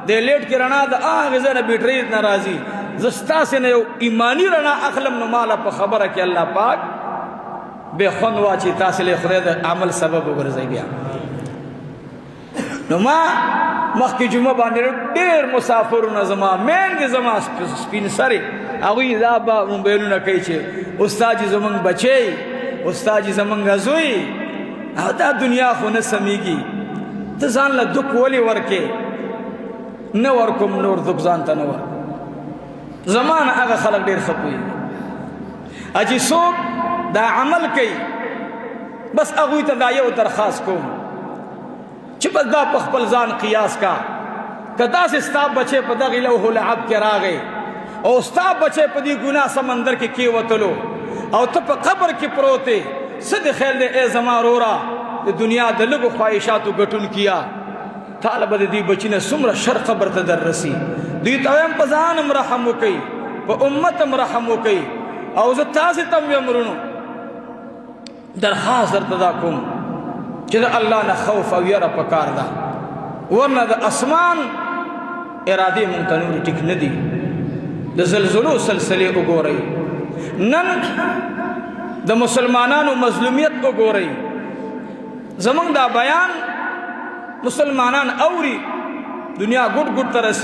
د لیټ کې رڼا د هغې ځای نه بیټرۍ نه راځي زه ستاسې نه یو ایماني رڼا اخلم نو ماله په خبره کې الله پاک بې خوند واچي تاسې له خدای د عمل سبب وګرځئ بیا نو ما مخکې جمعه باندې ډېر مسافرونه زما میندې زما سپین سرې هغوی دا به موبایلونه کوي چې استاد جي زمونږ بچی استاد جي زمونږ زوی دا دنیا خو نه سمیږي ته ځان له دک ولې ورکې نه ورکوم نور دک ځان ته نه ورکوم زما نه هغه خلک ډېر ښه پوهېږي چې څوک دا عمل کوي بس هغوی ته دا یو درخواست کوم چې بس دا په خپل ځان قیاس کا که داسې ستا بچی په دغې لوح العب کې راغی او ستا بچی په دې ګناه سمندر کې کېوتلو او ته په قبر کې پروت یې څه د خیال دی ای زما رورا د دنیا د لږو خواهشاتو ګټون کیا تاله به د دې بچي نه څومره شر قبر ته در رسي دوی ته وایم په ځان هم رحم وکئ په امت هم رحم وکئ او زه تاسې ته هم یم ورونو درخواست درته دا کوم چې د الله نه خوف او یره پکار ده ورنه د اسمان ارادې مونږ ته نورې ټیک نه دي د زلزلو سلسلې وګورئ نن د مسلمانانو مظلومیت وګورئ زمونږ دا بیان مسلمانان اوري دنیا ګوټ ګوټ ته رسي